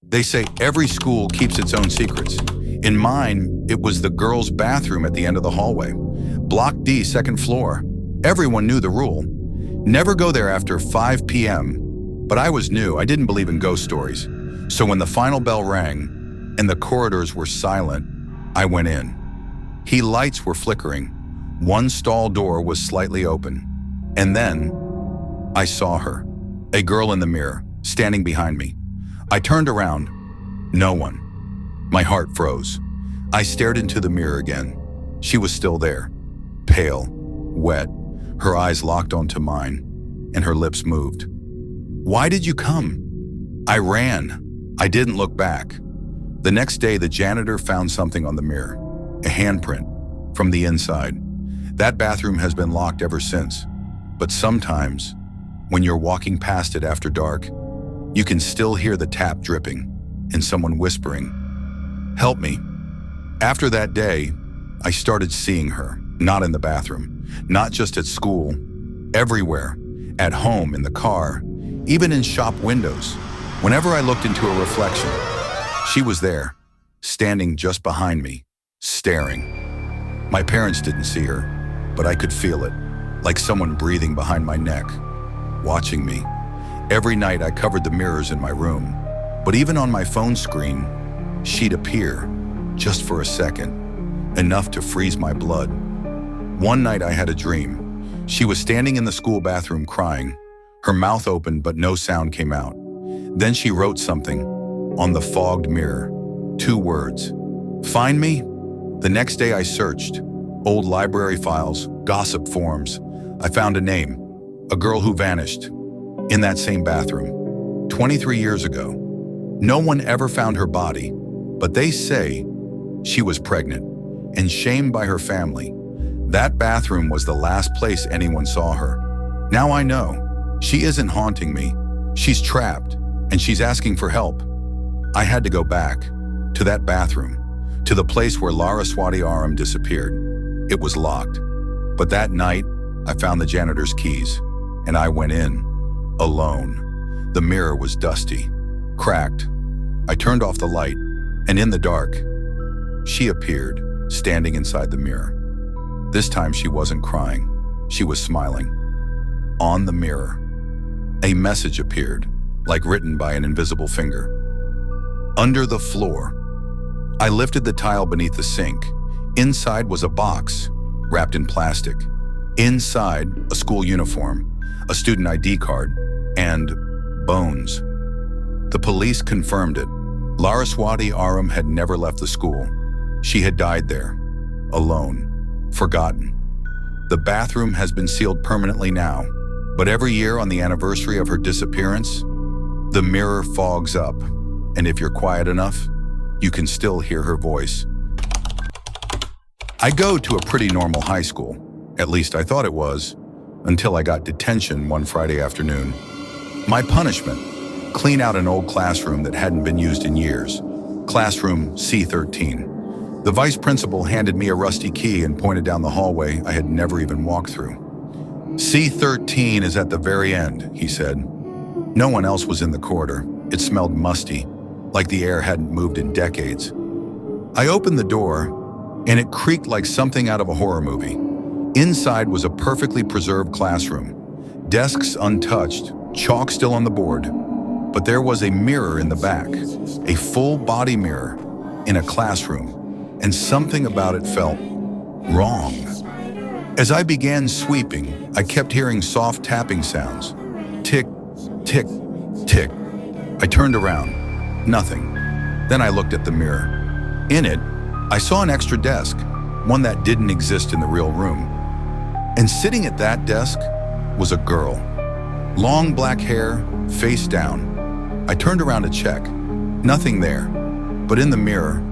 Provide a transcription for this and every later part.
They say every school keeps its own secrets. In mine, it was the girls' bathroom at the end of the hallway. Block D, second floor. Everyone knew the rule. Never go there after 5 p.m. But I was new. I didn't believe in ghost stories. So when the final bell rang and the corridors were silent, I went in. Lights were flickering. One stall door was slightly open. And then I saw her, a girl in the mirror, standing behind me. I turned around. No one. My heart froze. I stared into the mirror again. She was still there, pale, wet, her eyes locked onto mine, and her lips moved. "Why did you come?" I ran. I didn't look back. The next day, the janitor found something on the mirror, a handprint from the inside. That bathroom has been locked ever since. But sometimes, when you're walking past it after dark, you can still hear the tap dripping and someone whispering, "Help me." After that day, I started seeing her, not in the bathroom, not just at school, everywhere, at home, in the car, even in shop windows. Whenever I looked into a reflection, she was there, standing just behind me, staring. My parents didn't see her, but I could feel it, like someone breathing behind my neck, watching me. Every night I covered the mirrors in my room, but even on my phone screen, she'd appear, just for a second, enough to freeze my blood. One night I had a dream. She was standing in the school bathroom crying, her mouth open but no sound came out. Then she wrote something on the fogged mirror, 2 words, "Find me?" The next day I searched, old library files, gossip forums. I found a name, a girl who vanished, in that same bathroom, 23 years ago. No one ever found her body, but they say she was pregnant and shamed by her family. That bathroom was the last place anyone saw her. Now I know, she isn't haunting me. She's trapped, and she's asking for help. I had to go back, to that bathroom, to the place where Lara Swati Aram disappeared. It was locked. But that night, I found the janitor's keys, and I went in, alone. The mirror was dusty, cracked. I turned off the light, and in the dark, she appeared, standing inside the mirror. This time she wasn't crying, she was smiling. On the mirror, a message appeared, like written by an invisible finger. Under the floor. I lifted the tile beneath the sink. Inside was a box, wrapped in plastic. Inside, a school uniform, a student ID card, and bones. The police confirmed it. Lara Swati Aram had never left the school. She had died there, alone, forgotten. The bathroom has been sealed permanently now, but every year on the anniversary of her disappearance, the mirror fogs up, and if you're quiet enough, you can still hear her voice. I go to a pretty normal high school. At least I thought it was, until I got detention one Friday afternoon. My punishment, clean out an old classroom that hadn't been used in years. Classroom C13. The vice principal handed me a rusty key and pointed down the hallway I had never even walked through. C13 is at the very end, he said. No one else was in the corridor. It smelled musty, like the air hadn't moved in decades. I opened the door, and it creaked like something out of a horror movie. Inside was a perfectly preserved classroom. Desks untouched, chalk still on the board. But there was a mirror in the back, a full-body mirror in a classroom, and something about it felt wrong. As I began sweeping, I kept hearing soft tapping sounds. Tick, tick, tick. I turned around. Nothing. Then I looked at the mirror. In it, I saw an extra desk, one that didn't exist in the real room. And sitting at that desk was a girl. Long black hair, face down. I turned around to check. Nothing there. But in the mirror,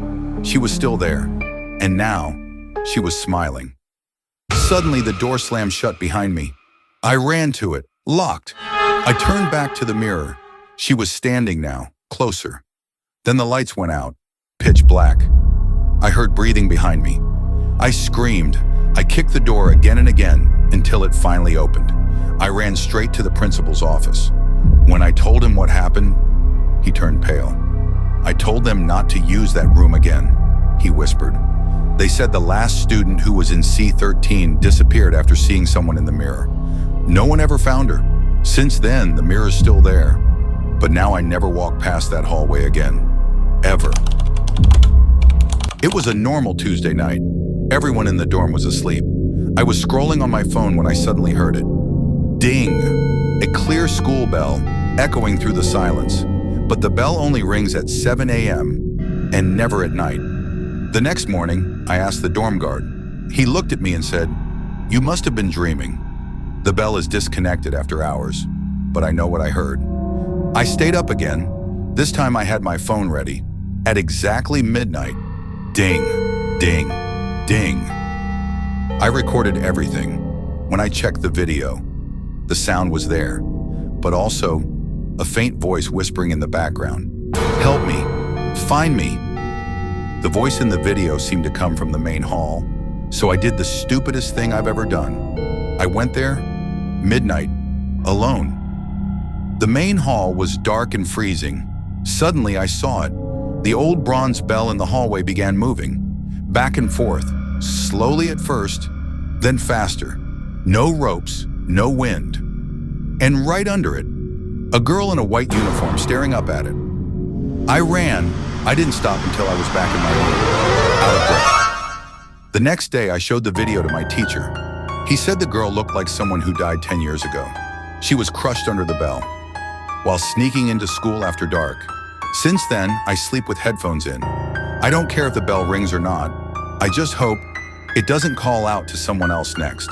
she was still there. And now, she was smiling. Suddenly, the door slammed shut behind me. I ran to it, locked. I turned back to the mirror. She was standing now, closer. Then the lights went out, pitch black. I heard breathing behind me. I screamed. I kicked the door again and again until it finally opened. I ran straight to the principal's office. When I told him what happened, he turned pale. told them not to use that room again," he whispered. "They said the last student who was in C13 disappeared after seeing someone in the mirror. No one ever found her. Since then, the mirror's still there. But now I never walk past that hallway again. Ever." It was a normal Tuesday night. Everyone in the dorm was asleep. I was scrolling on my phone when I suddenly heard it. Ding! A clear school bell, echoing through the silence. But the bell only rings at 7 a.m. and never at night. The next morning, I asked the dorm guard. He looked at me and said, "You must have been dreaming. The bell is disconnected after hours." But I know what I heard. I stayed up again. This time I had my phone ready. At exactly midnight, ding, ding, ding. I recorded everything. When I checked the video, the sound was there, but also a faint voice whispering in the background, "Help me, find me." The voice in the video seemed to come from the main hall, so I did the stupidest thing I've ever done. I went there, midnight, alone. The main hall was dark and freezing. Suddenly I saw it. The old bronze bell in the hallway began moving, back and forth, slowly at first, then faster. No ropes, no wind. And right under it, a girl in a white uniform staring up at it. I ran. I didn't stop until I was back in my room, out of breath. The next day, I showed the video to my teacher. He said the girl looked like someone who died 10 years ago. She was crushed under the bell while sneaking into school after dark. Since then, I sleep with headphones in. I don't care if the bell rings or not. I just hope it doesn't call out to someone else next.